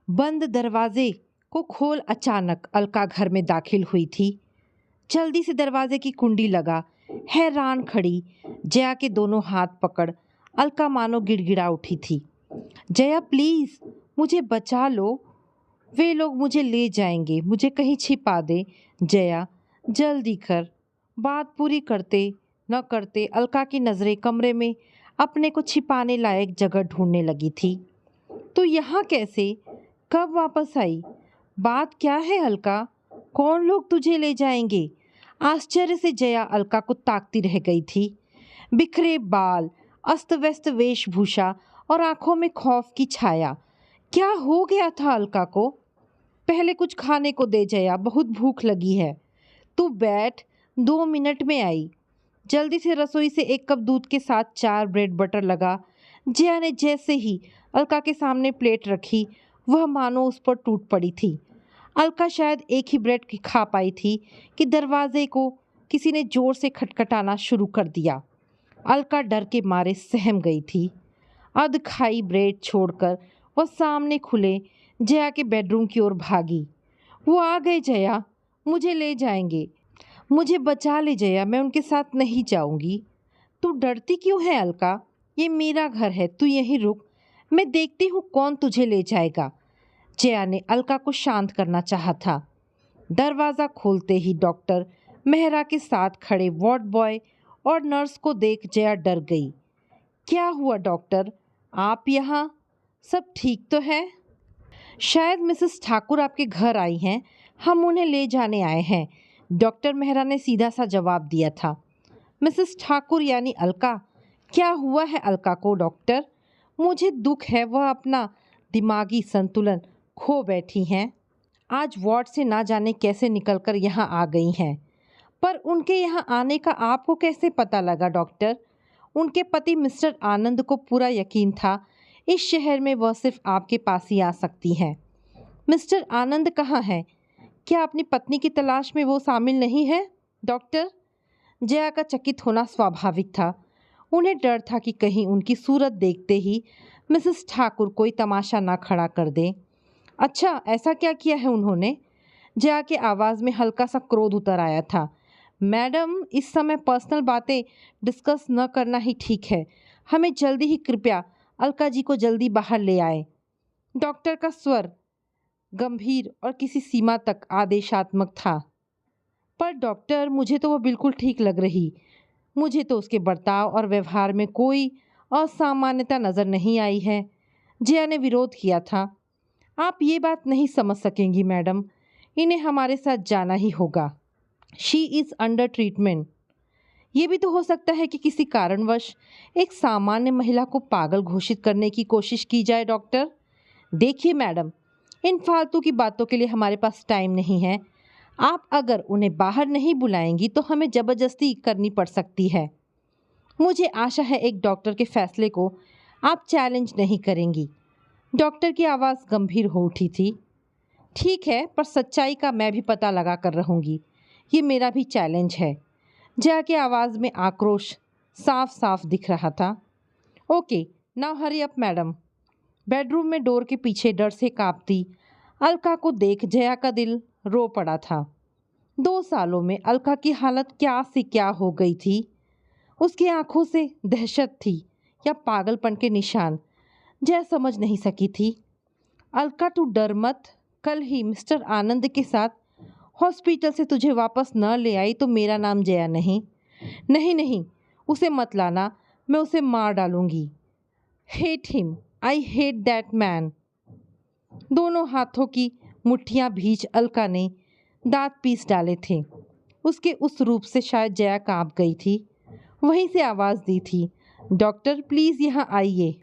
बंद दरवाजे को खोल अचानक अलका घर में दाखिल हुई थी। जल्दी से दरवाजे की कुंडी लगा, हैरान खड़ी जया के दोनों हाथ पकड़ अलका मानो गिड़गिड़ा उठी थी। जया प्लीज मुझे बचा लो, वे लोग मुझे ले जाएंगे, मुझे कहीं छिपा दे। जया जल्दी कर। बात पूरी करते न करते अलका की नजरें कमरे में अपने को छिपाने लायक जगह ढूंढने लगी थी। तो यहाँ कैसे, कब वापस आई, बात क्या है अलका, कौन लोग तुझे ले जाएंगे? आश्चर्य से जया अलका को ताकती रह गई थी। बिखरे बाल, अस्त व्यस्त वेशभूषा और आंखों में खौफ की छाया। क्या हो गया था अलका को? पहले कुछ खाने को दे जया, बहुत भूख लगी है। तू बैठ, 2 मिनट में आई। जल्दी से रसोई से एक कप दूध के साथ 4 ब्रेड बटर लगा। जया ने जैसे ही अलका के सामने प्लेट रखी, वह मानो उस पर टूट पड़ी थी। अलका शायद एक ही ब्रेड खा पाई थी कि दरवाजे को किसी ने जोर से खटखटाना शुरू कर दिया। अलका डर के मारे सहम गई थी। अध खाई ब्रेड छोड़कर वह सामने खुले जया के बेडरूम की ओर भागी। वो आ गए जया, मुझे ले जाएंगे, मुझे बचा ले जया, मैं उनके साथ नहीं जाऊंगी। तू डरती क्यों है अलका, ये मेरा घर है, तू यहीं रुक, मैं देखती हूँ कौन तुझे ले जाएगा। जया ने अलका को शांत करना चाहा था। दरवाज़ा खोलते ही डॉक्टर मेहरा के साथ खड़े वार्ड बॉय और नर्स को देख जया डर गई। क्या हुआ डॉक्टर, आप यहाँ, सब ठीक तो है? शायद मिसेस ठाकुर आपके घर आई हैं, हम उन्हें ले जाने आए हैं, डॉक्टर मेहरा ने सीधा सा जवाब दिया था। मिसेस ठाकुर यानी अलका, क्या हुआ है अलका को डॉक्टर? मुझे दुख है, वह अपना दिमागी संतुलन खो बैठी हैं। आज वार्ड से ना जाने कैसे निकलकर यहाँ आ गई हैं। पर उनके यहाँ आने का आपको कैसे पता लगा डॉक्टर? उनके पति मिस्टर आनंद को पूरा यकीन था इस शहर में वह सिर्फ आपके पास ही आ सकती हैं। मिस्टर आनंद कहाँ हैं? क्या अपनी पत्नी की तलाश में वो शामिल नहीं है डॉक्टर? जया का चकित होना स्वाभाविक था। उन्हें डर था कि कहीं उनकी सूरत देखते ही मिसेस ठाकुर कोई तमाशा ना खड़ा कर दें। अच्छा, ऐसा क्या किया है उन्होंने? जया की आवाज़ में हल्का सा क्रोध उतर आया था। मैडम, इस समय पर्सनल बातें डिस्कस न करना ही ठीक है, हमें जल्दी ही कृपया अलका जी को जल्दी बाहर ले आए। डॉक्टर का स्वर गंभीर और किसी सीमा तक आदेशात्मक था। पर डॉक्टर, मुझे तो वो बिल्कुल ठीक लग रही, मुझे तो उसके बर्ताव और व्यवहार में कोई असामान्यता नज़र नहीं आई है। जया ने विरोध किया था। आप ये बात नहीं समझ सकेंगी मैडम, इन्हें हमारे साथ जाना ही होगा। She is under treatment. ये भी तो हो सकता है कि किसी कारणवश एक सामान्य महिला को पागल घोषित करने की कोशिश की जाए डॉक्टर। देखिए मैडम, इन फालतू की बातों के लिए हमारे पास टाइम नहीं है। आप अगर उन्हें बाहर नहीं बुलाएंगी तो हमें ज़बरदस्ती करनी पड़ सकती है। मुझे आशा है एक डॉक्टर के फैसले को आप चैलेंज नहीं करेंगी। डॉक्टर की आवाज़ गंभीर हो उठी थी। ठीक है, पर सच्चाई का मैं भी पता लगा कर रहूँगी, ये मेरा भी चैलेंज है। जया की आवाज़ में आक्रोश साफ साफ दिख रहा था। Okay, now hurry up madam. Bedroom में डोर के पीछे डर से कांपती अलका को देख जया का दिल रो पड़ा था। 2 सालों में अलका की हालत क्या से क्या हो गई थी। उसकी आंखों से दहशत थी या पागलपन के निशान, जया समझ नहीं सकी थी। अलका तू डर मत, कल ही मिस्टर आनंद के साथ हॉस्पिटल से तुझे वापस न ले आई तो मेरा नाम जया नहीं। नहीं नहीं, उसे मत लाना, मैं उसे मार डालूंगी। Hate him, I hate that man. दोनों हाथों की मुट्ठियां भींच अलका ने दांत पीस डाले थे। उसके उस रूप से शायद जया कांप गई थी। वहीं से आवाज़ दी थी, डॉक्टर प्लीज़ यहाँ आइए।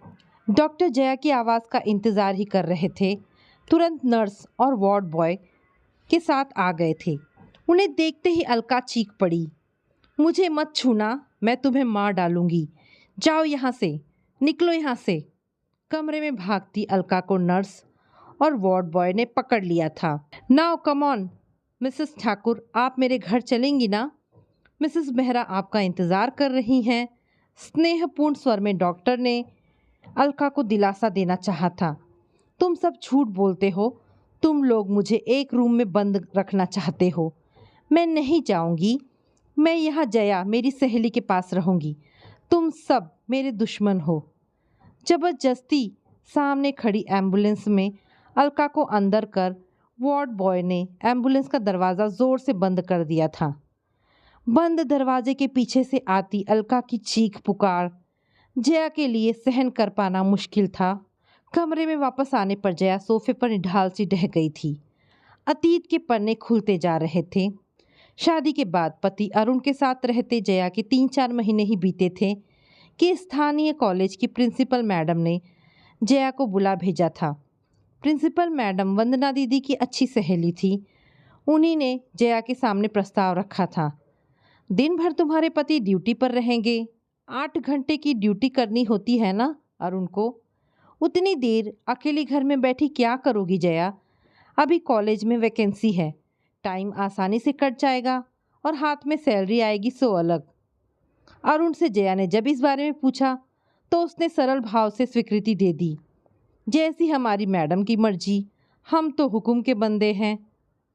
डॉक्टर जया की आवाज़ का इंतज़ार ही कर रहे थे। तुरंत नर्स और वार्ड बॉय के साथ आ गए थे। उन्हें देखते ही अलका चीख पड़ी, मुझे मत छूना, मैं तुम्हें मार डालूंगी, जाओ यहाँ से, निकलो यहाँ से। कमरे में भागती अलका को नर्स और वार्ड बॉय ने पकड़ लिया था। Now come on Mrs Thakur, आप मेरे घर चलेंगी ना? मिसेस मेहरा आपका इंतज़ार कर रही हैं। स्नेहपूर्ण स्वर में डॉक्टर ने अलका को दिलासा देना चाहा था। तुम सब झूठ बोलते हो। तुम लोग मुझे एक रूम में बंद रखना चाहते हो। मैं नहीं जाऊंगी। मैं यहाँ जया मेरी सहेली के पास रहूंगी। तुम सब मेरे दुश्मन हो। जबरदस्ती सामने खड़ी एम्बुलेंस में अलका को अंदर कर वार्ड बॉय ने एम्बुलेंस का दरवाज़ा ज़ोर से बंद कर दिया था। बंद दरवाजे के पीछे से आती अलका की चीख पुकार जया के लिए सहन कर पाना मुश्किल था। कमरे में वापस आने पर जया सोफे पर निढाल सी ढह गई थी। अतीत के पन्ने खुलते जा रहे थे। शादी के बाद पति अरुण के साथ रहते जया के 3-4 महीने ही बीते थे कि स्थानीय कॉलेज की प्रिंसिपल मैडम ने जया को बुला भेजा था। प्रिंसिपल मैडम वंदना दीदी की अच्छी सहेली थी। उन्हीं ने जया के सामने प्रस्ताव रखा था। दिन भर तुम्हारे पति ड्यूटी पर रहेंगे। 8 घंटे की ड्यूटी करनी होती है ना अरुण को। उतनी देर अकेली घर में बैठी क्या करोगी जया। अभी कॉलेज में वैकेंसी है। टाइम आसानी से कट जाएगा और हाथ में सैलरी आएगी सो अलग। अरुण से जया ने जब इस बारे में पूछा तो उसने सरल भाव से स्वीकृति दे दी। जैसी हमारी मैडम की मर्जी, हम तो हुक्म के बंदे हैं।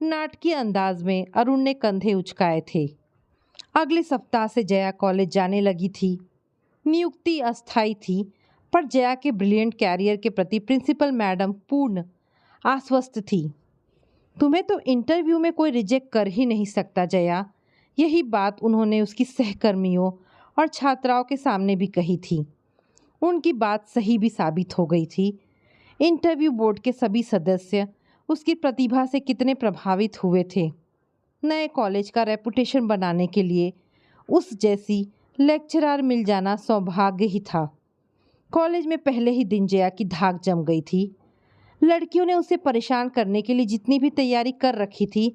नाटकीय अंदाज में अरुण ने कंधे उचकाए थे। अगले सप्ताह से जया कॉलेज जाने लगी थी। नियुक्ति अस्थायी थी पर जया के ब्रिलियंट कैरियर के प्रति प्रिंसिपल मैडम पूर्ण आश्वस्त थी। तुम्हें तो इंटरव्यू में कोई रिजेक्ट कर ही नहीं सकता जया। यही बात उन्होंने उसकी सहकर्मियों और छात्राओं के सामने भी कही थी। उनकी बात सही भी साबित हो गई थी। इंटरव्यू बोर्ड के सभी सदस्य उसकी प्रतिभा से कितने प्रभावित हुए थे। नए कॉलेज का रेपुटेशन बनाने के लिए उस जैसी लेक्चरर मिल जाना सौभाग्य ही था। कॉलेज में पहले ही दिन जया की धाक जम गई थी। लड़कियों ने उसे परेशान करने के लिए जितनी भी तैयारी कर रखी थी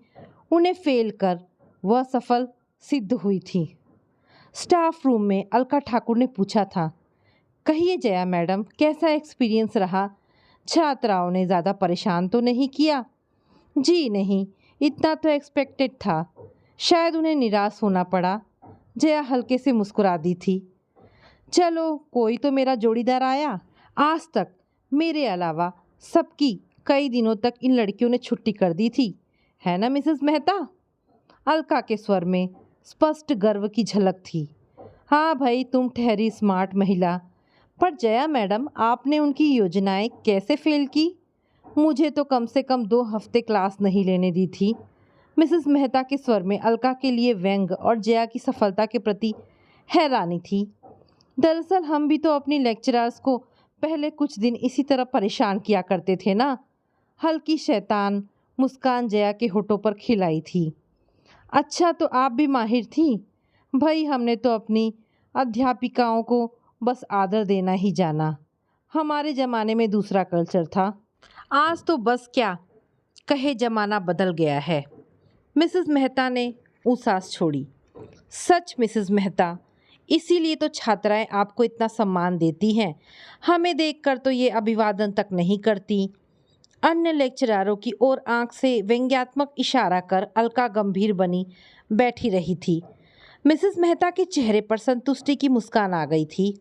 उन्हें फेल कर वह सफल सिद्ध हुई थी। स्टाफ रूम में अलका ठाकुर ने पूछा था, कहिए जया मैडम, कैसा एक्सपीरियंस रहा। छात्राओं ने ज़्यादा परेशान तो नहीं किया। जी नहीं, इतना तो एक्सपेक्टेड था। शायद उन्हें निराश होना पड़ा। जया हल्के से मुस्कुरा दी थी। चलो कोई तो मेरा जोड़ीदार आया। आज तक मेरे अलावा सबकी कई दिनों तक इन लड़कियों ने छुट्टी कर दी थी, है ना मिसेस मेहता। अलका के स्वर में स्पष्ट गर्व की झलक थी। हाँ भाई, तुम ठहरी स्मार्ट महिला। पर जया मैडम, आपने उनकी योजनाएं कैसे फेल की। मुझे तो कम से कम 2 हफ्ते क्लास नहीं लेने दी थी। मिसेस मेहता के स्वर में अलका के लिए व्यंग और जया की सफलता के प्रति हैरानी थी। दरअसल हम भी तो अपनी लेक्चरर्स को पहले कुछ दिन इसी तरह परेशान किया करते थे ना। हल्की शैतान मुस्कान जया के होठों पर खिलाई थी। अच्छा, तो आप भी माहिर थी। भाई, हमने तो अपनी अध्यापिकाओं को बस आदर देना ही जाना। हमारे ज़माने में दूसरा कल्चर था। आज तो बस क्या कहे, ज़माना बदल गया है। मिसेस मेहता ने उसास छोड़ी। सच मिसेस मेहता, इसीलिए तो छात्राएं आपको इतना सम्मान देती हैं। हमें देखकर तो ये अभिवादन तक नहीं करती। अन्य लेक्चररों की ओर आंख से व्यंग्यात्मक इशारा कर अलका गंभीर बनी बैठी रही थी। मिसेस मेहता के चेहरे पर संतुष्टि की मुस्कान आ गई थी।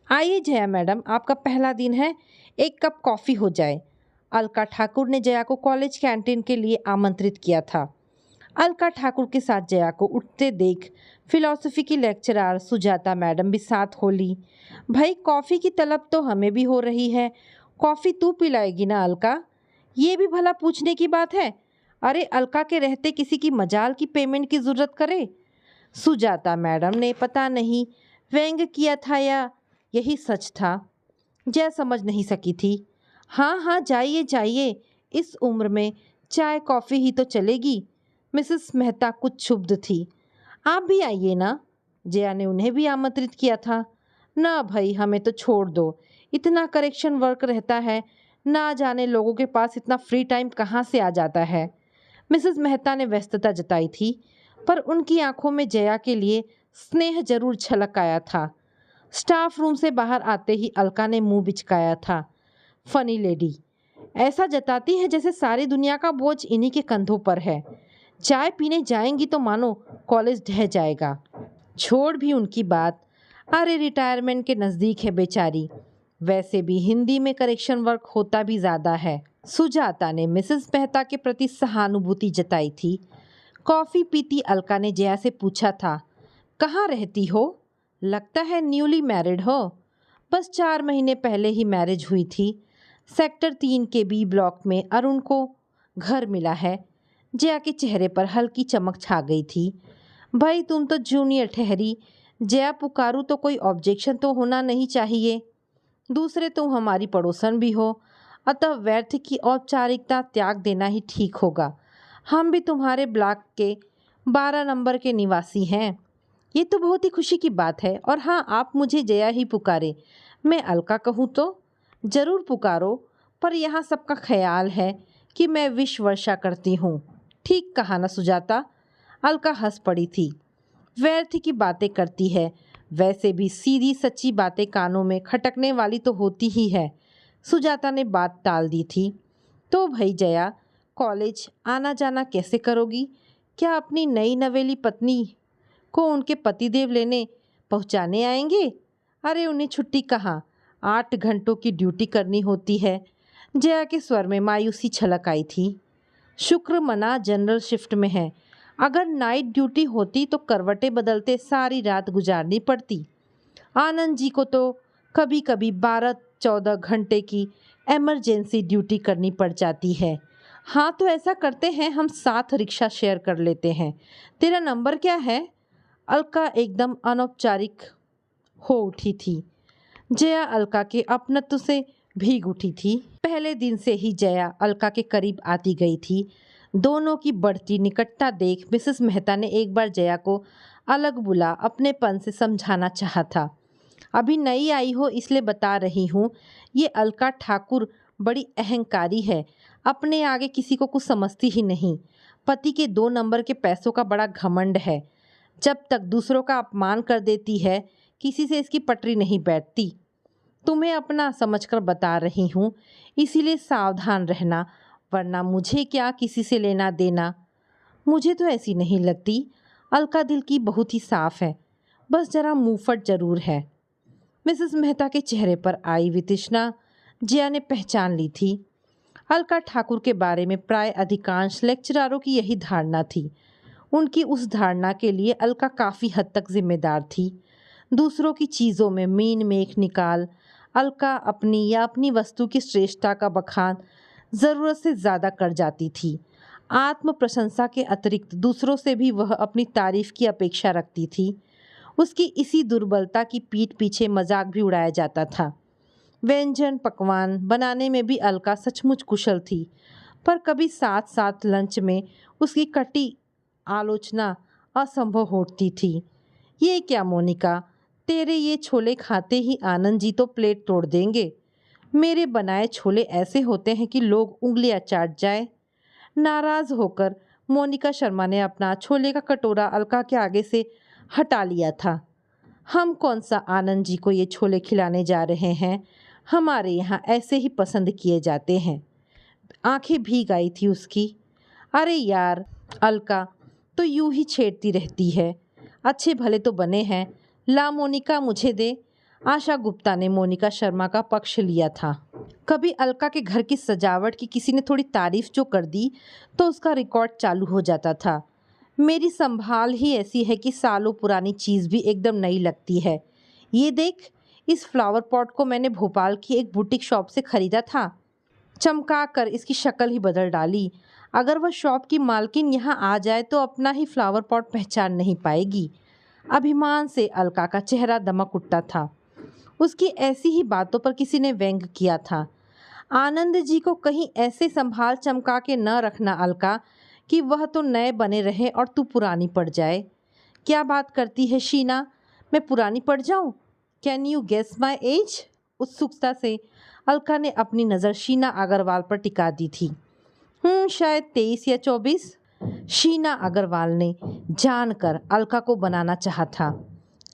आइए जया मैडम, आपका पहला दिन है, 1 कप कॉफ़ी हो जाए। अलका ठाकुर ने जया को कॉलेज कैंटीन के लिए आमंत्रित किया था। अलका ठाकुर के साथ जया को उठते देख फिलॉसफी की लेक्चरर सुजाता मैडम भी साथ हो ली। भाई, कॉफ़ी की तलब तो हमें भी हो रही है। कॉफ़ी तू पिलाएगी ना अलका। ये भी भला पूछने की बात है। अरे, अलका के रहते किसी की मजाल की पेमेंट की ज़रूरत करे। सुजाता मैडम ने पता नहीं व्यंग किया था या यही सच था, जया समझ नहीं सकी थी। हाँ हाँ, जाइए जाइए, इस उम्र में चाय कॉफ़ी ही तो चलेगी। मिसेस मेहता कुछ क्षुब्ध थी। आप भी आइए ना। जया ने उन्हें भी आमंत्रित किया था। ना भाई, हमें तो छोड़ दो। इतना करेक्शन वर्क रहता है, ना जाने लोगों के पास इतना फ्री टाइम कहाँ से आ जाता है। मिसेस मेहता ने व्यस्तता जताई थी, पर उनकी आंखों में जया के लिए स्नेह जरूर छलक आया था। स्टाफ रूम से बाहर आते ही अलका ने मुंह बिचकाया था। फनी लेडी, ऐसा जताती है जैसे सारी दुनिया का बोझ इन्हीं के कंधों पर है। चाय पीने जाएंगी तो मानो कॉलेज ढह जाएगा। छोड़ भी उनकी बात। अरे, रिटायरमेंट के नज़दीक है बेचारी। वैसे भी हिंदी में करेक्शन वर्क होता भी ज़्यादा है। सुजाता ने मिसेस मेहता के प्रति सहानुभूति जताई थी। कॉफ़ी पीती अलका ने जया से पूछा था, कहाँ रहती हो? लगता है न्यूली मैरिड हो। बस 4 महीने पहले ही मैरिज हुई थी। सेक्टर 3 के बी ब्लॉक में अरुण को घर मिला है। जया के चेहरे पर हल्की चमक छा गई थी। भाई तुम तो जूनियर ठहरी। जया पुकारूं तो कोई ऑब्जेक्शन तो होना नहीं चाहिए। दूसरे तुम हमारी पड़ोसन भी हो, अतः व्यर्थ की औपचारिकता त्याग देना ही ठीक होगा। हम भी तुम्हारे ब्लॉक के 12 नंबर के निवासी हैं। ये तो बहुत ही खुशी की बात है। और हाँ, आप मुझे जया ही पुकारे। मैं अलका कहूँ तो? ज़रूर पुकारो, पर यहाँ सबका ख्याल है कि मैं विश वर्षा करती हूँ। ठीक कहा ना सुजाता? अलका हंस पड़ी थी। व्यर्थ की बातें करती है। वैसे भी सीधी सच्ची बातें कानों में खटकने वाली तो होती ही है। सुजाता ने बात टाल दी थी। तो भाई जया, कॉलेज आना जाना कैसे करोगी? क्या अपनी नई नवेली पत्नी को उनके पतिदेव लेने पहुंचाने आएंगे? अरे उन्हें छुट्टी कहाँ, 8 घंटों की ड्यूटी करनी होती है। जया के स्वर में मायूसी छलक आई थी। शुक्र मना जनरल शिफ्ट में है। अगर नाइट ड्यूटी होती तो करवटें बदलते सारी रात गुजारनी पड़ती। आनंद जी को तो कभी कभी 12-14 घंटे की इमरजेंसी ड्यूटी करनी पड़ जाती है। हाँ तो ऐसा करते हैं, हम साथ रिक्शा शेयर कर लेते हैं। तेरा नंबर क्या है? अलका एकदम अनौपचारिक हो उठी थी। जया अलका के अपनत्व से भीग उठी थी। पहले दिन से ही जया अलका के करीब आती गई थी। दोनों की बढ़ती निकटता देख मिसेस मेहता ने एक बार जया को अलग बुला अपनेपन से समझाना चाहा था। अभी नई आई हो इसलिए बता रही हूँ, ये अलका ठाकुर बड़ी अहंकारी है। अपने आगे किसी को कुछ समझती ही नहीं। पति के 2 नंबर के पैसों का बड़ा घमंड है। जब तक दूसरों का अपमान कर देती है, किसी से इसकी पटरी नहीं बैठती। तुम्हें अपना समझकर बता रही हूँ, इसीलिए सावधान रहना, वरना मुझे क्या किसी से लेना देना। मुझे तो ऐसी नहीं लगती। अलका दिल की बहुत ही साफ है, बस जरा मुंहफट जरूर है। मिसेस मेहता के चेहरे पर आई वितृष्णा जया ने पहचान ली थी। अलका ठाकुर के बारे में प्राय अधिकांश लेक्चरारों की यही धारणा थी। उनकी उस धारणा के लिए अलका काफ़ी हद तक जिम्मेदार थी। दूसरों की चीज़ों में मीन मेख निकाल अलका अपनी या अपनी वस्तु की श्रेष्ठता का बखान ज़रूरत से ज़्यादा कर जाती थी। आत्म प्रशंसा के अतिरिक्त दूसरों से भी वह अपनी तारीफ की अपेक्षा रखती थी। उसकी इसी दुर्बलता की पीठ पीछे मजाक भी उड़ाया जाता था। व्यंजन पकवान बनाने में भी अलका सचमुच कुशल थी, पर कभी साथ साथ लंच में उसकी कटी आलोचना असंभव होती थी। ये क्या मोनिका, तेरे ये छोले खाते ही आनंद जी तो प्लेट तोड़ देंगे। मेरे बनाए छोले ऐसे होते हैं कि लोग उंगलियां चाट जाए। नाराज होकर मोनिका शर्मा ने अपना छोले का कटोरा अलका के आगे से हटा लिया था। हम कौन सा आनंद जी को ये छोले खिलाने जा रहे हैं, हमारे यहाँ ऐसे ही पसंद किए जाते हैं। आंखें भीग आई थी उसकी। अरे यार, अलका तो यूं ही छेड़ती रहती है। अच्छे भले तो बने हैं, ला मोनिका मुझे दे। आशा गुप्ता ने मोनिका शर्मा का पक्ष लिया था। कभी अलका के घर की सजावट की किसी ने थोड़ी तारीफ जो कर दी तो उसका रिकॉर्ड चालू हो जाता था। मेरी संभाल ही ऐसी है कि सालों पुरानी चीज़ भी एकदम नई लगती है। ये देख, इस फ्लावर पॉट को मैंने भोपाल की एक बुटीक शॉप से ख़रीदा था। चमका कर इसकी शक्ल ही बदल डाली। अगर वह शॉप की मालकिन यहाँ आ जाए तो अपना ही फ्लावर पॉट पहचान नहीं पाएगी। अभिमान से अलका का चेहरा दमक उठता था। उसकी ऐसी ही बातों पर किसी ने व्यंग किया था। आनंद जी को कहीं ऐसे संभाल चमका के न रखना अलका, कि वह तो नए बने रहे और तू पुरानी पड़ जाए। क्या बात करती है शीना, मैं पुरानी पड़ जाऊं? Can you guess my age? उत्सुकता से अलका ने अपनी नज़र शीना अग्रवाल पर टिका दी थी। शायद 23 या 24। शीना अग्रवाल ने जानकर अलका को बनाना चाहा था।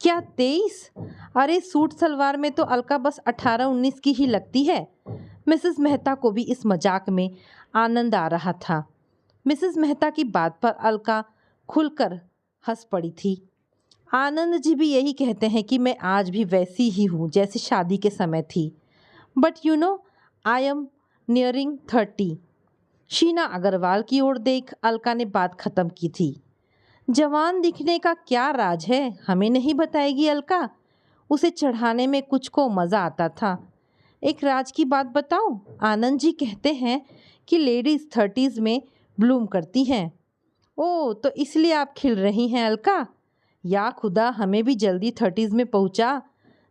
क्या 23? अरे सूट सलवार में तो अलका बस 18-19 की ही लगती है। मिसेस मेहता को भी इस मजाक में आनंद आ रहा था। मिसेस मेहता की बात पर अलका खुलकर हंस पड़ी थी। आनंद जी भी यही कहते हैं कि मैं आज भी वैसी ही हूँ जैसे शादी के समय थी। But you know I am nearing 30। Sheena Agarwal की ओर देख अलका ने बात खत्म की थी। जवान दिखने का क्या राज है, हमें नहीं बताएगी अलका? उसे चढ़ाने में कुछ को मज़ा आता था। एक राज की बात बताऊं, आनंद जी कहते हैं कि लेडीज 30s में ब्लूम करती हैं। ओह, तो इसलिए आप खिल रही हैं अलका? या खुदा, हमें भी जल्दी 30s में पहुंचा।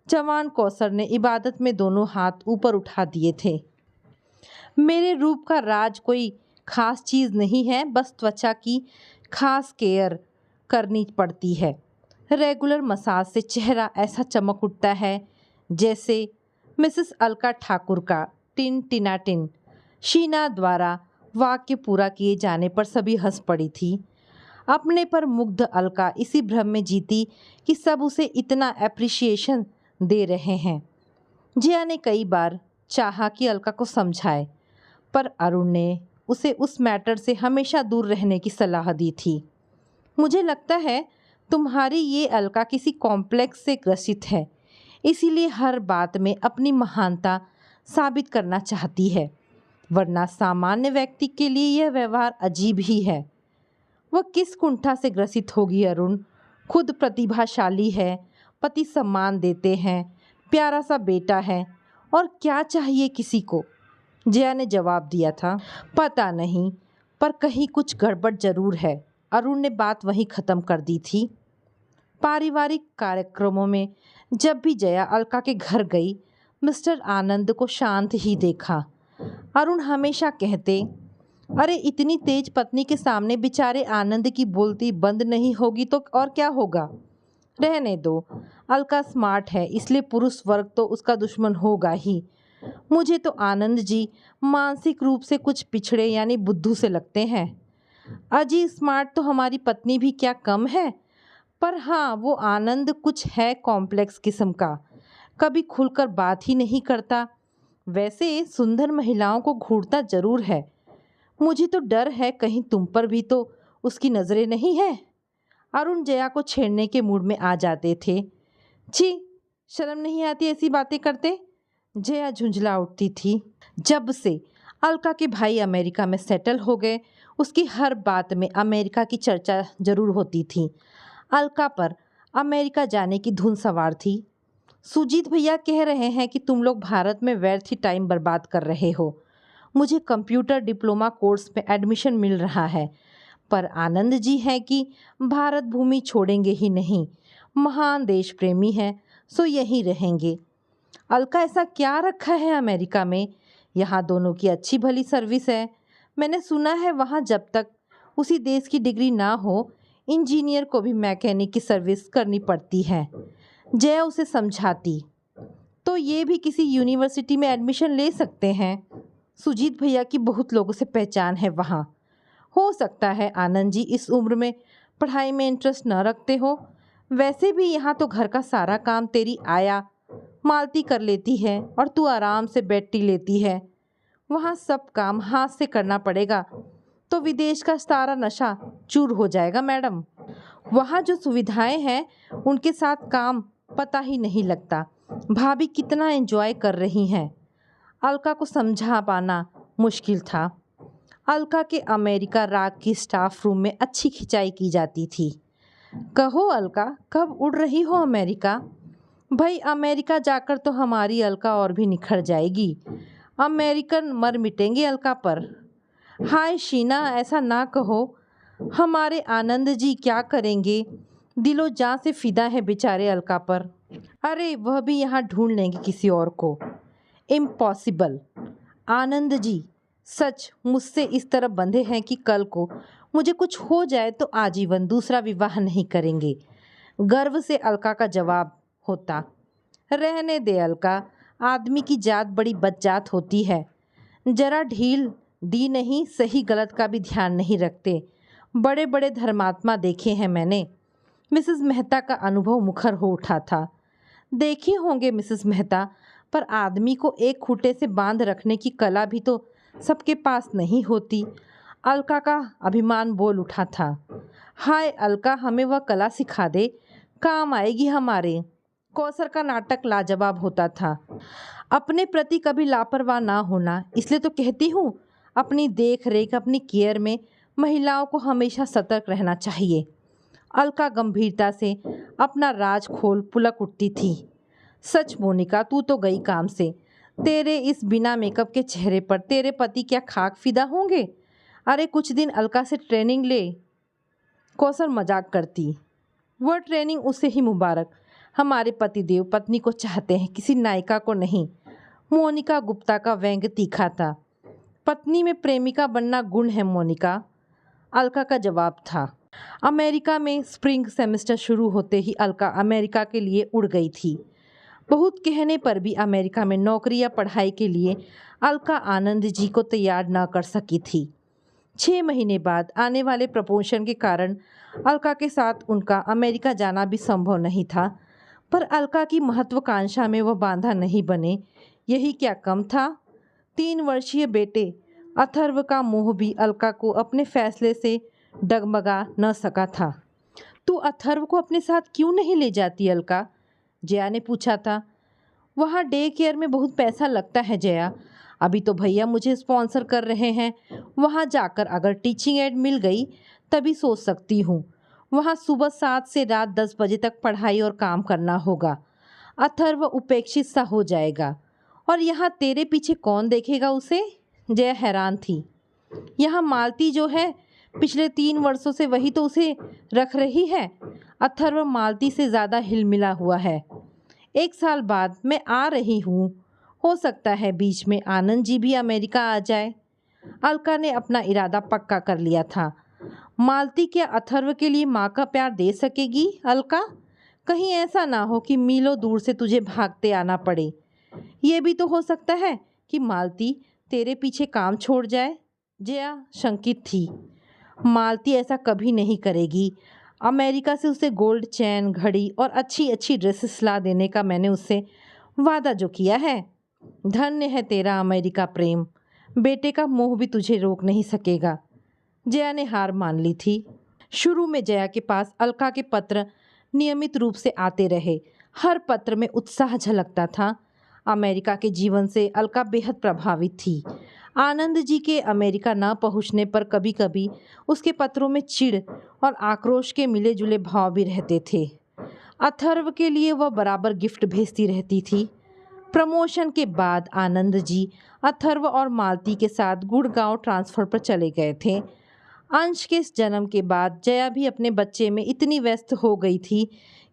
जवान कौसर ने इबादत में दोनों हाथ ऊपर उठा दिए थे। मेरे रूप का राज कोई खास चीज़ नहीं है, बस त्वचा की खास केयर करनी पड़ती है। रेगुलर मसाज से चेहरा ऐसा चमक उठता है जैसे मिसेस अलका ठाकुर का टिन टिना टिन। शीना द्वारा वाक्य पूरा किए जाने पर सभी हंस पड़ी थी। अपने पर मुग्ध अलका इसी भ्रम में जीती कि सब उसे इतना एप्रिसिएशन दे रहे हैं। जिया ने कई बार चाहा कि अलका को समझाए, पर अरुण ने उसे उस मैटर से हमेशा दूर रहने की सलाह दी थी। मुझे लगता है तुम्हारी ये अलका किसी कॉम्प्लेक्स से ग्रसित है, इसीलिए हर बात में अपनी महानता साबित करना चाहती है, वरना सामान्य व्यक्ति के लिए यह व्यवहार अजीब ही है। वह किस कुंठा से ग्रसित होगी अरुण? खुद प्रतिभाशाली है, पति सम्मान देते हैं, प्यारा सा बेटा है, और क्या चाहिए किसी को? जया ने जवाब दिया था, पता नहीं, पर कहीं कुछ गड़बड़ जरूर है। अरुण ने बात वहीं ख़त्म कर दी थी। पारिवारिक कार्यक्रमों में जब भी जया अलका के घर गई, मिस्टर आनंद को शांत ही देखा। अरुण हमेशा कहते, अरे इतनी तेज पत्नी के सामने बेचारे आनंद की बोलती बंद नहीं होगी तो और क्या होगा? रहने दो, अलका स्मार्ट है, इसलिए पुरुष वर्ग तो उसका दुश्मन होगा ही। मुझे तो आनंद जी मानसिक रूप से कुछ पिछड़े यानी बुद्धू से लगते हैं। अजी स्मार्ट तो हमारी पत्नी भी क्या कम है, पर हाँ, वो आनंद कुछ है कॉम्प्लेक्स किस्म का, कभी खुलकर बात ही नहीं करता। वैसे सुंदर महिलाओं को घूरता जरूर है। मुझे तो डर है कहीं तुम पर भी तो उसकी नज़रें नहीं है। अरुण जया को छेड़ने के मूड में आ जाते थे। छी, शर्म नहीं आती ऐसी बातें करते? जया झुंझला उठती थी। जब से अलका के भाई अमेरिका में सेटल हो गए, उसकी हर बात में अमेरिका की चर्चा जरूर होती थी। अलका पर अमेरिका जाने की धुन सवार थी। सुजीत भैया कह रहे हैं कि तुम लोग भारत में व्यर्थ ही टाइम बर्बाद कर रहे हो। मुझे कंप्यूटर डिप्लोमा कोर्स में एडमिशन मिल रहा है, पर आनंद जी हैं कि भारत भूमि छोड़ेंगे ही नहीं, महान देश प्रेमी हैं, सो यहीं रहेंगे। अलका ऐसा क्या रखा है अमेरिका में? यहाँ दोनों की अच्छी भली सर्विस है। मैंने सुना है वहाँ जब तक उसी देश की डिग्री ना हो, इंजीनियर को भी मैकेनिक की सर्विस करनी पड़ती है। जया उसे समझाती, तो ये भी किसी यूनिवर्सिटी में एडमिशन ले सकते हैं। सुजीत भैया की बहुत लोगों से पहचान है वहाँ। हो सकता है आनंद जी इस उम्र में पढ़ाई में इंटरेस्ट न रखते हो। वैसे भी यहाँ तो घर का सारा काम तेरी आया मालती कर लेती है और तू आराम से बैठी लेती है। वहाँ सब काम हाथ से करना पड़ेगा तो विदेश का सारा नशा चूर हो जाएगा मैडम। वहाँ जो सुविधाएं हैं उनके साथ काम पता ही नहीं लगता। भाभी कितना एंजॉय कर रही हैं। अलका को समझा पाना मुश्किल था। अलका के अमेरिका राग की स्टाफ रूम में अच्छी खिंचाई की जाती थी। कहो अलका, कब उड़ रही हो अमेरिका? भाई अमेरिका जाकर तो हमारी अलका और भी निखर जाएगी। अमेरिकन मर मिटेंगे अलका पर। हाय शीना, ऐसा ना कहो। हमारे आनंद जी क्या करेंगे? दिलो जान से फिदा है बेचारे अलका पर। अरे वह भी यहाँ ढूंढ लेंगे किसी और को। इम्पॉसिबल। आनंद जी सच मुझसे इस तरह बंधे हैं कि कल को मुझे कुछ हो जाए तो आजीवन दूसरा विवाह नहीं करेंगे। गर्व से अलका का जवाब होता। रहने दे अलका, आदमी की जात बड़ी बदजात होती है। जरा ढील दी नहीं, सही गलत का भी ध्यान नहीं रखते। बड़े बड़े धर्मात्मा देखे हैं मैंने। मिसेस मेहता का अनुभव मुखर हो उठा था। देखे होंगे मिसेस मेहता, पर आदमी को एक खूंटे से बांध रखने की कला भी तो सबके पास नहीं होती। अलका का अभिमान बोल उठा था। हाय अलका, हमें वह कला सिखा दे, काम आएगी हमारे। कौसर का नाटक लाजवाब होता था। अपने प्रति कभी लापरवाह ना होना, इसलिए तो कहती हूँ अपनी देख रेख, अपनी केयर में महिलाओं को हमेशा सतर्क रहना चाहिए। अलका गंभीरता से अपना राज खोल पुलक उठती थी। सच मोनिका, तू तो गई काम से। तेरे इस बिना मेकअप के चेहरे पर तेरे पति क्या खाक फिदा होंगे। अरे कुछ दिन अलका से ट्रेनिंग ले। कौसर मजाक करती। वह ट्रेनिंग उसे ही मुबारक। हमारे पतिदेव पत्नी को चाहते हैं, किसी नायिका को नहीं। मोनिका गुप्ता का व्यंग्य तीखा था। पत्नी में प्रेमिका बनना गुण है मोनिका, अलका का जवाब था। अमेरिका में स्प्रिंग सेमेस्टर शुरू होते ही अलका अमेरिका के लिए उड़ गई थी। बहुत कहने पर भी अमेरिका में नौकरी या पढ़ाई के लिए अलका आनंद जी को तैयार न कर सकी थी। 6 महीने बाद आने वाले प्रमोशन के कारण अलका के साथ उनका अमेरिका जाना भी संभव नहीं था, पर अलका की महत्वाकांक्षा में वह बांधा नहीं बने। यही क्या कम था। 3 वर्षीय बेटे अथर्व का मोह भी अलका को अपने फैसले से डगमगा न सका था। तू अथर्व को अपने साथ क्यों नहीं ले जाती अलका? जया ने पूछा था। वहाँ डे केयर में बहुत पैसा लगता है जया। अभी तो भैया मुझे स्पॉन्सर कर रहे हैं। वहाँ जाकर अगर टीचिंग एड मिल गई तभी सोच सकती हूँ। वहाँ सुबह 7 से रात 10 बजे तक पढ़ाई और काम करना होगा। अथर्व उपेक्षित सा हो जाएगा। और यहाँ तेरे पीछे कौन देखेगा उसे? जया हैरान थी। यहाँ मालती जो है, पिछले 3 वर्षों से वही तो उसे रख रही है। अथर्व मालती से ज़्यादा हिलमिला हुआ है। 1 साल बाद मैं आ रही हूँ। हो सकता है बीच में आनंद जी भी अमेरिका आ जाए। अलका ने अपना इरादा पक्का कर लिया था। मालती क्या अथर्व के लिए माँ का प्यार दे सकेगी अलका? कहीं ऐसा ना हो कि मीलों दूर से तुझे भागते आना पड़े। ये भी तो हो सकता है कि मालती तेरे पीछे काम छोड़ जाए। जया शंकित थी। मालती ऐसा कभी नहीं करेगी। अमेरिका से उसे गोल्ड चैन, घड़ी और अच्छी अच्छी ड्रेसेस ला देने का मैंने उससे वादा जो किया है। धन्य है तेरा अमेरिका प्रेम। बेटे का मोह भी तुझे रोक नहीं सकेगा। जया ने हार मान ली थी। शुरू में जया के पास अलका के पत्र नियमित रूप से आते रहे। हर पत्र में उत्साह झलकता था। अमेरिका के जीवन से अलका बेहद प्रभावित थी। आनंद जी के अमेरिका न पहुंचने पर कभी कभी उसके पत्रों में चिढ़ और आक्रोश के मिले जुले भाव भी रहते थे। अथर्व के लिए वह बराबर गिफ्ट भेजती रहती थी। प्रमोशन के बाद आनंद जी अथर्व और मालती के साथ गुड़गांव ट्रांसफ़र पर चले गए थे। अंश के जन्म के बाद जया भी अपने बच्चे में इतनी व्यस्त हो गई थी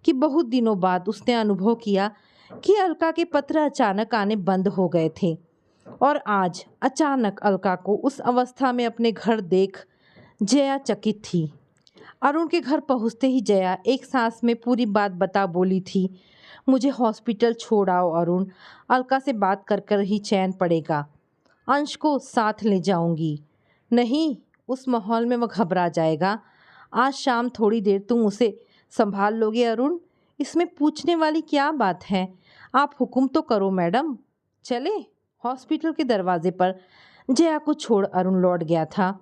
कि बहुत दिनों बाद उसने अनुभव किया कि अलका के पत्र अचानक आने बंद हो गए थे। और आज अचानक अलका को उस अवस्था में अपने घर देख जया चकित थी। अरुण के घर पहुंचते ही जया एक सांस में पूरी बात बता बोली थी। मुझे हॉस्पिटल छोड़ आओ अरुण, अलका से बात कर कर ही चैन पड़ेगा। अंश को साथ ले जाऊंगी। नहीं, उस माहौल में वह घबरा जाएगा। आज शाम थोड़ी देर तुम उसे संभाल लोगे अरुण? इसमें पूछने वाली क्या बात है? आप हुक्म तो करो मैडम। चले। हॉस्पिटल के दरवाजे पर जया को छोड़ अरुण लौट गया था।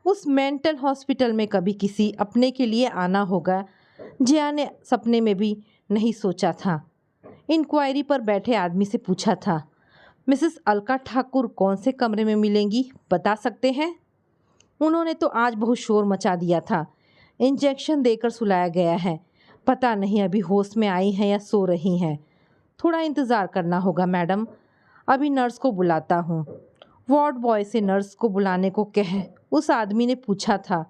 उस मेंटल हॉस्पिटल में कभी किसी अपने के लिए आना होगा, जया ने सपने में भी नहीं सोचा था। इंक्वायरी पर बैठे आदमी से पूछा था, मिसेस अलका ठाकुर कौन से कमरे में मिलेंगी, बता सकते हैं? उन्होंने तो आज बहुत शोर मचा दिया था। इंजेक्शन देकर सुलाया गया है। पता नहीं अभी होश में आई हैं या सो रही हैं। थोड़ा इंतज़ार करना होगा मैडम, अभी नर्स को बुलाता हूँ। वार्ड बॉय से नर्स को बुलाने को कह उस आदमी ने पूछा था,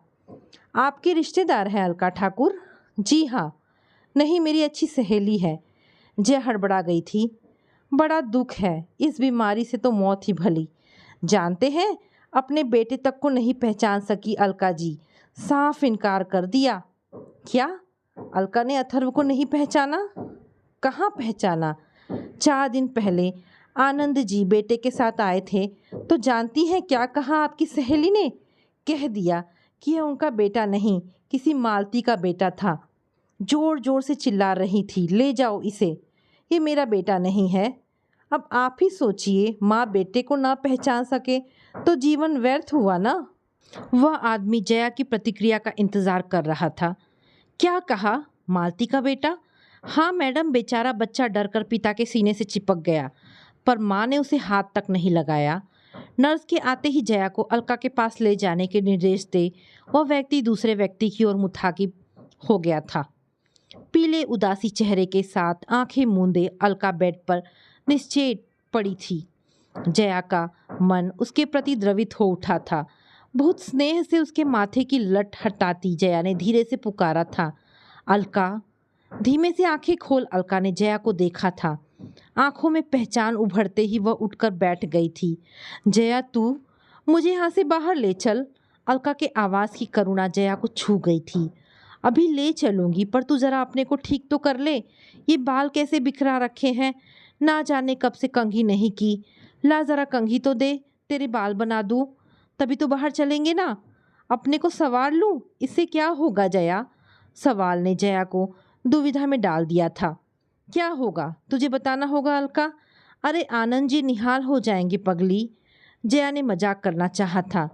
आपके रिश्तेदार हैं अलका ठाकुर? जी हाँ। नहीं, मेरी अच्छी सहेली है। जय हड़बड़ा गई थी। बड़ा दुख है, इस बीमारी से तो मौत ही भली। जानते हैं, अपने बेटे तक को नहीं पहचान सकी अलका जी, साफ इनकार कर दिया। क्या? अलका ने अथर्व को नहीं पहचाना? कहाँ पहचाना? 4 दिन पहले आनंद जी बेटे के साथ आए थे तो जानती हैं क्या कहा आपकी सहेली ने? कह दिया कि यह उनका बेटा नहीं, किसी मालती का बेटा था। जोर जोर से चिल्ला रही थी, ले जाओ इसे, ये मेरा बेटा नहीं है। अब आप ही सोचिए, माँ बेटे को ना पहचान सके तो जीवन व्यर्थ हुआ ना। वह आदमी जया की प्रतिक्रिया का इंतजार कर रहा था। क्या कहा? मालती का बेटा? हाँ मैडम, बेचारा बच्चा डरकर पिता के सीने से चिपक गया, पर माँ ने उसे हाथ तक नहीं लगाया। नर्स के आते ही जया को अलका के पास ले जाने के निर्देश दे वह व्यक्ति दूसरे व्यक्ति की ओर मुताकिब हो गया था। पीले उदासी चेहरे के साथ आंखें मूंदे अलका बेड पर निश्चेत पड़ी थी। जया का मन उसके प्रति द्रवित हो उठा था। बहुत स्नेह से उसके माथे की लट हटाती जया ने धीरे से पुकारा था, अलका। धीमे से आंखें खोल अलका ने जया को देखा था। आंखों में पहचान उभरते ही वह उठकर बैठ गई थी। जया, तू मुझे यहाँ से बाहर ले चल। अलका के आवाज़ की करुणा जया को छू गई थी। अभी ले चलूंगी, पर तू ज़रा अपने को ठीक तो कर ले। ये बाल कैसे बिखरा रखे हैं, ना जाने कब से कंघी नहीं की। ला ज़रा कंघी तो दे, तेरे बाल बना दूँ, तभी तो बाहर चलेंगे ना। अपने को संवार लूँ, इससे क्या होगा जया? सवाल ने जया को दुविधा में डाल दिया था। क्या होगा तुझे बताना होगा अलका। अरे आनंद जी निहाल हो जाएंगे पगली। जया ने मजाक करना चाहा था।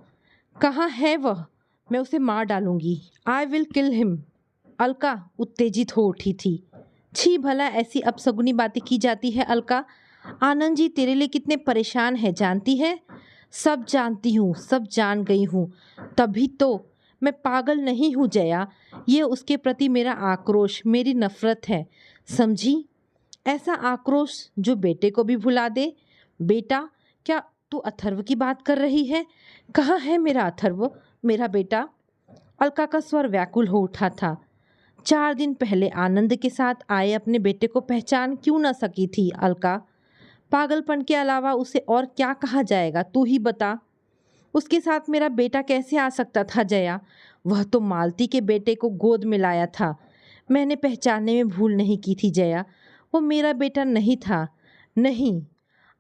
कहाँ है वह? मैं उसे मार डालूंगी। आई विल किल हिम। अलका उत्तेजित हो उठी थी। छी भला, ऐसी अपशगुनी बातें की जाती है अलका। आनंद जी तेरे लिए कितने परेशान है जानती है? सब जानती हूँ, सब जान गई हूँ, तभी तो मैं पागल नहीं हूँ जया। ये उसके प्रति मेरा आक्रोश, मेरी नफरत है, समझी? ऐसा आक्रोश जो बेटे को भी भुला दे। बेटा? क्या तू अथर्व की बात कर रही है? कहाँ है मेरा अथर्व, मेरा बेटा? अलका का स्वर व्याकुल हो उठा था। 4 दिन पहले आनंद के साथ आए अपने बेटे को पहचान क्यों न सकी थी अलका? पागलपन के अलावा उसे और क्या कहा जाएगा, तू ही बता। उसके साथ मेरा बेटा कैसे आ सकता था जया? वह तो मालती के बेटे को गोद में लाया था। मैंने पहचानने में भूल नहीं की थी जया, वो मेरा बेटा नहीं था। नहीं।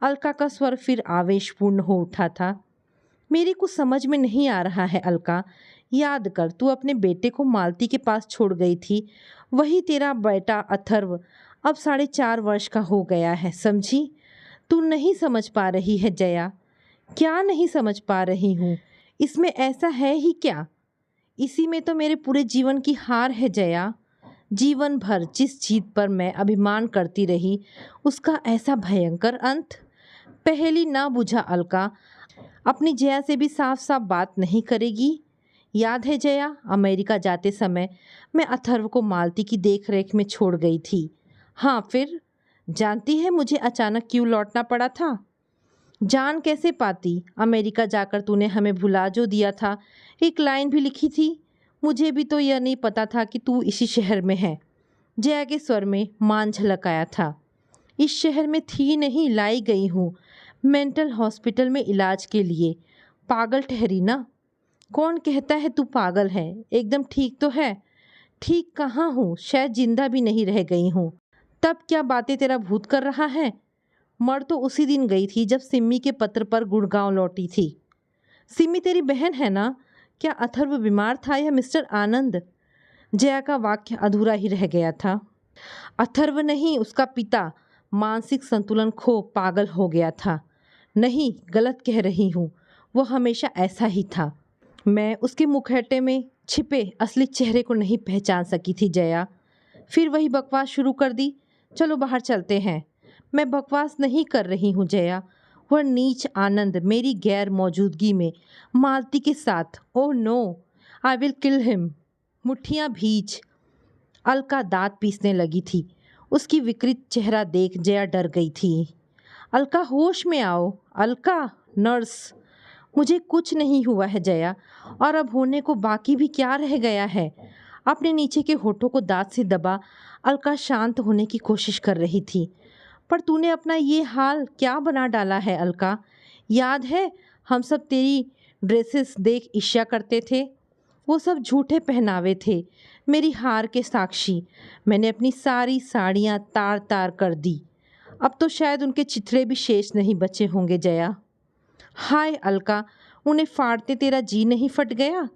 अलका का स्वर फिर आवेशपूर्ण हो उठा था। मेरी कुछ समझ में नहीं आ रहा है अलका। याद कर, तू अपने बेटे को मालती के पास छोड़ गई थी। वही तेरा बेटा अथर्व अब 4.5 वर्ष का हो गया है, समझी? तू नहीं समझ पा रही है जया। क्या नहीं समझ पा रही हूँ? इसमें ऐसा है ही क्या? इसी में तो मेरे पूरे जीवन की हार है जया। जीवन भर जिस जीत पर मैं अभिमान करती रही, उसका ऐसा भयंकर अंत। पहेली ना बुझा अलका। अपनी जया से भी साफ साफ बात नहीं करेगी? याद है जया, अमेरिका जाते समय मैं अथर्व को मालती की देखरेख में छोड़ गई थी। हाँ फिर? जानती है मुझे अचानक क्यों लौटना पड़ा था? जान कैसे पाती? अमेरिका जाकर तूने हमें भुला जो दिया था, एक लाइन भी लिखी थी। मुझे भी तो यह नहीं पता था कि तू इसी शहर में है। जया के स्वर में मान झलक आया था। इस शहर में थी नहीं, लाई गई हूँ मेंटल हॉस्पिटल में इलाज के लिए। पागल ठहरी ना? कौन कहता है तू पागल है? एकदम ठीक तो है। ठीक कहाँ हूँ, शायद जिंदा भी नहीं रह गई हूँ। तब क्या बातें तेरा भूत कर रहा है? मर तो उसी दिन गई थी जब सिम्मी के पत्र पर गुड़गांव लौटी थी। सिम्मी तेरी बहन है ना? क्या अथर्व बीमार था या मिस्टर आनंद? जया का वाक्य अधूरा ही रह गया था। अथर्व नहीं, उसका पिता मानसिक संतुलन खो पागल हो गया था। नहीं, गलत कह रही हूँ, वो हमेशा ऐसा ही था। मैं उसके मुखौटे में छिपे असली चेहरे को नहीं पहचान सकी थी जया। फिर वही बकवास शुरू कर दी। चलो बाहर चलते हैं। मैं बकवास नहीं कर रही हूँ जया। वह नीच आनंद मेरी गैर मौजूदगी में मालती के साथ। Oh no, I will kill him. मुट्ठियाँ भींच अलका दांत पीसने लगी थी। उसकी विकृत चेहरा देख जया डर गई थी। अलका होश में आओ। अलका। नर्स। मुझे कुछ नहीं हुआ है जया, और अब होने को बाकी भी क्या रह गया है? अपने नीचे के होठों को दांत से दबा अलका शांत होने की कोशिश कर रही थी। पर तूने अपना ये हाल क्या बना डाला है अलका? याद है हम सब तेरी ड्रेसेस देख ईर्ष्या करते थे? वो सब झूठे पहनावे थे, मेरी हार के साक्षी। मैंने अपनी सारी साड़ियाँ तार तार कर दी। अब तो शायद उनके चिथड़े भी शेष नहीं बचे होंगे जया। हाय अलका, उन्हें फाड़ते तेरा जी नहीं फट गया?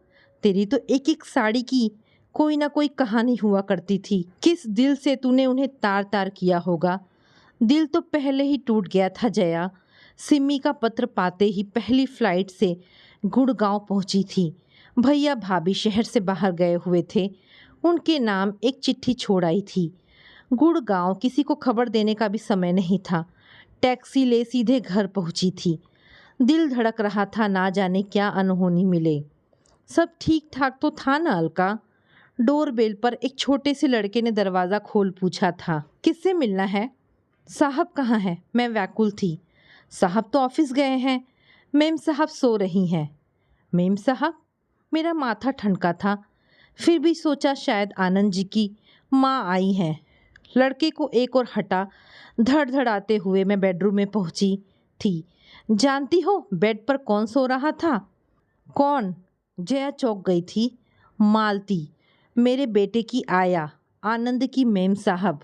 तेरी तो एक एक साड़ी की कोई ना कोई कहानी हुआ करती थी। किस दिल से तूने उन्हें तार तार किया होगा? दिल तो पहले ही टूट गया था जया। सिम्मी का पत्र पाते ही पहली फ्लाइट से गुड़गांव पहुंची थी। भैया भाभी शहर से बाहर गए हुए थे। उनके नाम एक चिट्ठी छोड़ आई थी। गुड़गांव किसी को खबर देने का भी समय नहीं था। टैक्सी ले सीधे घर पहुंची थी। दिल धड़क रहा था, ना जाने क्या अनहोनी मिले। सब ठीक ठाक तो था ना अलका? डोरबेल पर एक छोटे से लड़के ने दरवाज़ा खोल पूछा था, किससे मिलना है? साहब कहाँ है? मैं व्याकुल थी। साहब तो ऑफिस गए हैं। मेम साहब सो रही हैं। मेम साहब? मेरा माथा ठनका था। फिर भी सोचा शायद आनंद जी की माँ आई हैं। लड़के को एक और हटा धड़धड़ाते हुए मैं बेडरूम में पहुंची थी। जानती हो बेड पर कौन सो रहा था? कौन? जया चौंक गई थी। मालती, मेरे बेटे की आया, आनंद की मेम साहब।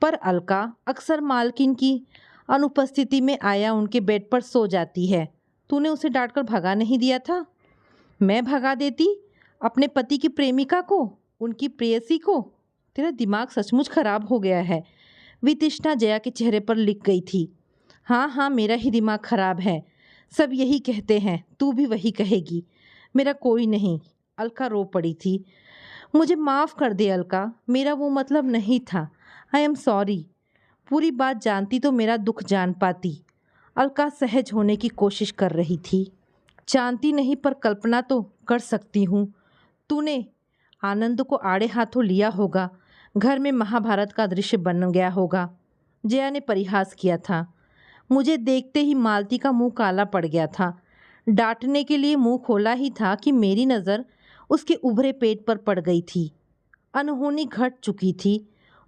पर अलका, अक्सर मालकिन की अनुपस्थिति में आया उनके बेड पर सो जाती है। तूने उसे डांटकर भगा नहीं दिया था? मैं भगा देती अपने पति की प्रेमिका को, उनकी प्रेयसी को? तेरा दिमाग सचमुच खराब हो गया है। वितृष्णा जया के चेहरे पर लिख गई थी। हाँ हाँ, मेरा ही दिमाग खराब है। सब यही कहते हैं, तू भी वही कहेगी। मेरा कोई नहीं। अलका रो पड़ी थी। मुझे माफ़ कर दे अलका, मेरा वो मतलब नहीं था। I am sorry. पूरी बात जानती तो मेरा दुख जान पाती। अलका सहज होने की कोशिश कर रही थी। जानती नहीं पर कल्पना तो कर सकती हूँ। तूने आनंद को आड़े हाथों लिया होगा। घर में महाभारत का दृश्य बन गया होगा। जया ने परिहास किया था। मुझे देखते ही मालती का मुंह काला पड़ गया था। डांटने के लिए मुंह खोला ही था कि मेरी नज़र उसके उभरे पेट पर पड़ गई थी। अनहोनी घट चुकी थी।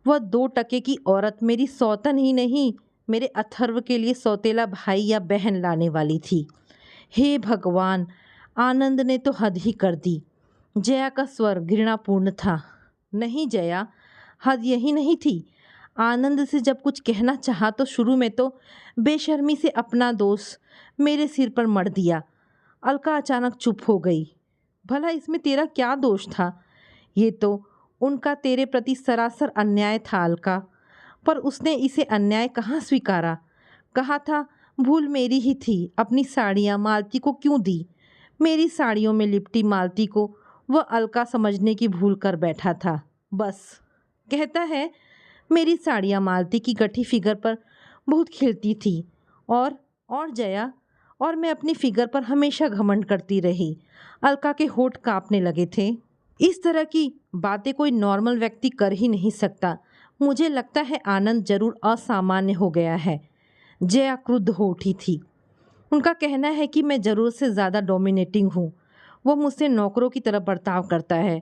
वह 2 टके की औरत मेरी सौतन ही नहीं, मेरे अथर्व के लिए सौतेला भाई या बहन लाने वाली थी। हे भगवान, आनंद ने तो हद ही कर दी। जया का स्वर घृणापूर्ण था। नहीं जया, हद यही नहीं थी। आनंद से जब कुछ कहना चाहा तो शुरू में तो बेशर्मी से अपना दोष मेरे सिर पर मढ़ दिया। अलका अचानक चुप हो गई। भला इसमें तेरा क्या दोष था? ये तो उनका तेरे प्रति सरासर अन्याय था अलका। पर उसने इसे अन्याय कहाँ स्वीकारा? कहा था भूल मेरी ही थी, अपनी साड़ियाँ मालती को क्यों दी? मेरी साड़ियों में लिपटी मालती को वह अलका समझने की भूल कर बैठा था। बस कहता है मेरी साड़ियाँ मालती की गठी फिगर पर बहुत खिलती थी। और जया, और मैं अपनी फिगर पर हमेशा घमंड करती रही। अलका के होठ कांपने लगे थे। इस तरह की बातें कोई नॉर्मल व्यक्ति कर ही नहीं सकता। मुझे लगता है आनंद जरूर असामान्य हो गया है। जया क्रुद्ध हो उठी थी। उनका कहना है कि मैं ज़रूरत से ज़्यादा डोमिनेटिंग हूँ। वो मुझसे नौकरों की तरह बर्ताव करता है।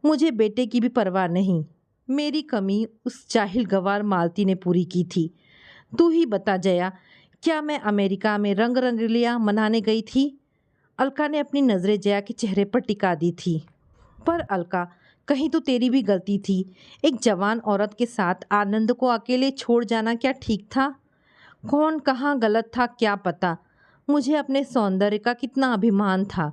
मुझे बेटे की भी परवाह नहीं। मेरी कमी उस जाहिल गवार मालती ने पूरी की थी। तू ही बता जया, क्या मैं अमेरिका में रंग रंगलियाँ मनाने गई थी? अलका ने अपनी नज़रें जया के चेहरे पर टिका दी थी। पर अलका, कहीं तो तेरी भी गलती थी। एक जवान औरत के साथ आनंद को अकेले छोड़ जाना क्या ठीक था? कौन कहाँ गलत था क्या पता। मुझे अपने सौंदर्य का कितना अभिमान था।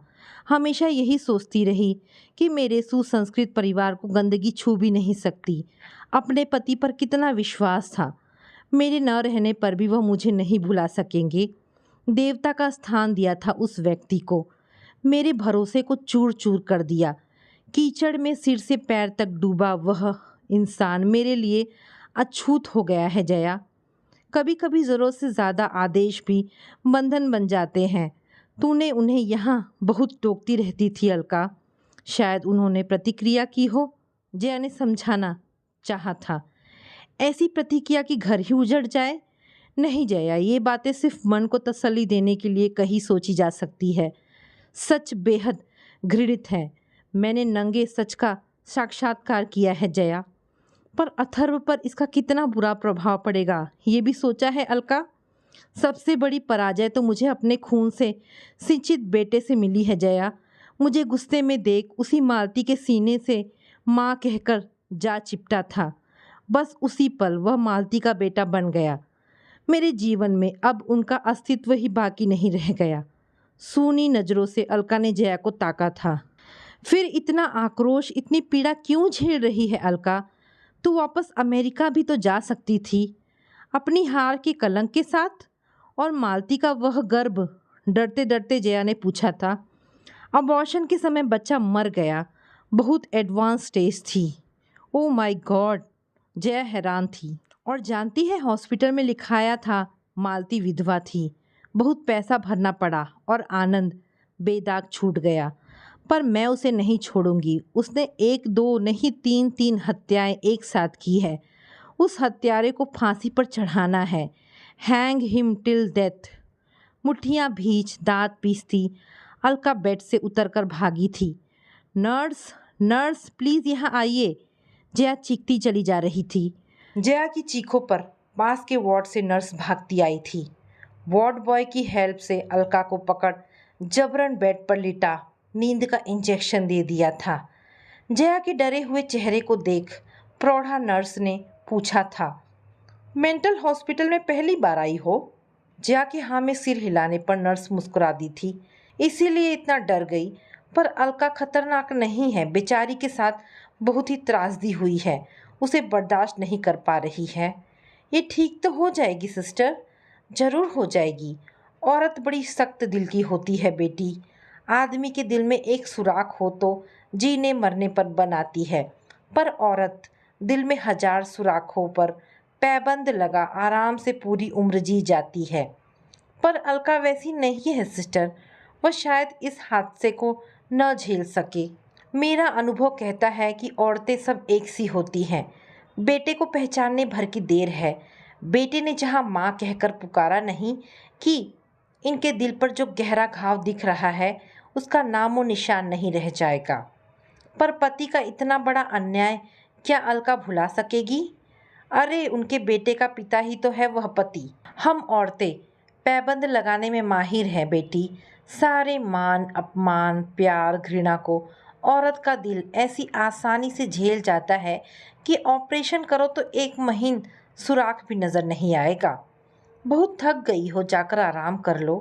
हमेशा यही सोचती रही कि मेरे सुसंस्कृत परिवार को गंदगी छू भी नहीं सकती। अपने पति पर कितना विश्वास था। मेरे न रहने पर भी वह मुझे नहीं भुला सकेंगे। देवता का स्थान दिया था उस व्यक्ति को। मेरे भरोसे को चूर चूर कर दिया। कीचड़ में सिर से पैर तक डूबा वह इंसान मेरे लिए अछूत हो गया है जया। कभी कभी ज़रूरत से ज़्यादा आदेश भी बंधन बन जाते हैं। तूने उन्हें यहाँ बहुत टोकती रहती थी अलका। शायद उन्होंने प्रतिक्रिया की हो। जया ने समझाना चाहा था। ऐसी प्रतिक्रिया कि घर ही उजड़ जाए? नहीं जया, ये बातें सिर्फ मन को तसल्ली देने के लिए कहीं सोची जा सकती है। सच बेहद घृणित है। मैंने नंगे सच का साक्षात्कार किया है जया। पर अथर्व पर इसका कितना बुरा प्रभाव पड़ेगा ये भी सोचा है अलका? सबसे बड़ी पराजय तो मुझे अपने खून से सिंचित बेटे से मिली है जया। मुझे गुस्से में देख उसी मालती के सीने से माँ कहकर जा चिपटा था। बस उसी पल वह मालती का बेटा बन गया। मेरे जीवन में अब उनका अस्तित्व ही बाकी नहीं रह गया। सूनी नज़रों से अलका ने जया को ताका था। फिर इतना आक्रोश, इतनी पीड़ा क्यों झेल रही है अलका? तू वापस अमेरिका भी तो जा सकती थी अपनी हार के कलंक के साथ। और मालती का वह गर्भ? डरते डरते जया ने पूछा था। अबॉर्शन के समय बच्चा मर गया। बहुत एडवांस स्टेज थी। ओ माय गॉड, जया हैरान थी और जानती है हॉस्पिटल में लिखाया था मालती विधवा थी। बहुत पैसा भरना पड़ा और आनंद बेदाग छूट गया, पर मैं उसे नहीं छोड़ूंगी। उसने एक दो नहीं तीन तीन हत्याएं एक साथ की है। उस हत्यारे को फांसी पर चढ़ाना है। Hang him till death. मुट्ठियां भींच दांत पीसती अलका बेड से उतरकर भागी थी। नर्स, नर्स प्लीज़ यहाँ आइए। जया चीखती चली जा रही थी। जया की चीखों पर पास के वार्ड से नर्स भागती आई थी। वार्ड बॉय की हेल्प से अलका को पकड़ जबरन बेड पर लिटा नींद का इंजेक्शन दे दिया था। जया के डरे हुए चेहरे को देख प्रौढ़ा नर्स ने पूछा था, मेंटल हॉस्पिटल में पहली बार आई हो? जया के हाँ में सिर हिलाने पर नर्स मुस्कुरा दी थी, इसीलिए इतना डर गई। पर अलका खतरनाक नहीं है, बेचारी के साथ बहुत ही त्रासदी हुई है, उसे बर्दाश्त नहीं कर पा रही है। ये ठीक तो हो जाएगी सिस्टर, ज़रूर हो जाएगी। औरत बड़ी सख्त दिल की होती है बेटी। आदमी के दिल में एक सुराख हो तो जीने मरने पर बनाती है, पर औरत दिल में 1000 सुराखों पर पैबंद लगा आराम से पूरी उम्र जी जाती है। पर अलका वैसी नहीं है सिस्टर, वह शायद इस हादसे को न झेल सके। मेरा अनुभव कहता है कि औरतें सब एक सी होती हैं। बेटे को पहचानने भर की देर है। बेटे ने जहाँ माँ कहकर पुकारा नहीं कि इनके दिल पर जो गहरा घाव दिख रहा है उसका नामो निशान नहीं रह जाएगा। पर पति का इतना बड़ा अन्याय क्या अलका भुला सकेगी? अरे उनके बेटे का पिता ही तो है वह पति। हम औरतें पैबंद लगाने में माहिर हैं बेटी। सारे मान अपमान प्यार घृणा को औरत का दिल ऐसी आसानी से झेल जाता है कि ऑपरेशन करो तो एक महीन सुराख भी नज़र नहीं आएगा। बहुत थक गई हो, जाकर आराम कर लो।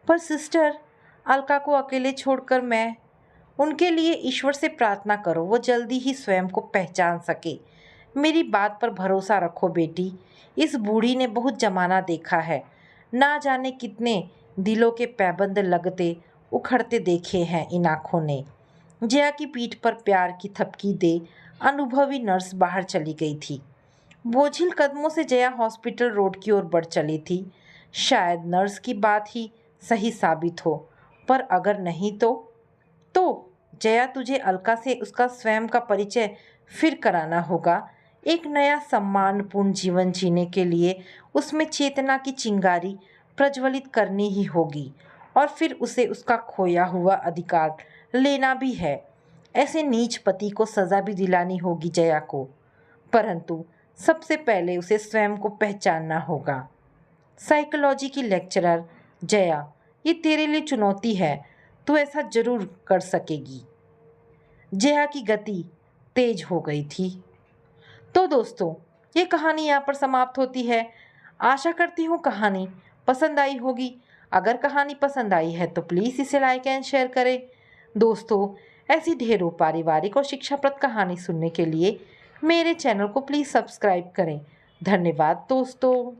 पर सिस्टर, अलका को अकेले छोड़कर मैं, उनके लिए ईश्वर से प्रार्थना करो वो जल्दी ही स्वयं को पहचान सके। मेरी बात पर भरोसा रखो बेटी। इस बूढ़ी ने बहुत जमाना देखा है, ना जाने कितने दिलों के पैबंद लगते उखड़ते देखे हैं इन आँखों ने। जया की पीठ पर प्यार की थपकी दे अनुभवी नर्स बाहर चली गई थी। बोझिल कदमों से जया हॉस्पिटल रोड की ओर बढ़ चली थी। शायद नर्स की बात ही सही साबित हो, पर अगर नहीं तो जया तुझे अलका से उसका स्वयं का परिचय फिर कराना होगा। एक नया सम्मानपूर्ण जीवन जीने के लिए उसमें चेतना की चिंगारी प्रज्वलित करनी ही होगी और फिर उसे उसका खोया हुआ अधिकार लेना भी है। ऐसे नीच पति को सज़ा भी दिलानी होगी जया को, परंतु सबसे पहले उसे स्वयं को पहचानना होगा। साइकोलॉजी की लेक्चरर जया, ये तेरे लिए चुनौती है, तू ऐसा जरूर कर सकेगी। जया की गति तेज हो गई थी। तो दोस्तों, ये कहानी यहाँ पर समाप्त होती है। आशा करती हूँ कहानी पसंद आई होगी। अगर कहानी पसंद आई है तो प्लीज़ इसे लाइक एंड शेयर करें। दोस्तों, ऐसी ढेरों पारिवारिक और शिक्षाप्रद कहानी सुनने के लिए मेरे चैनल को प्लीज़ सब्सक्राइब करें। धन्यवाद दोस्तों।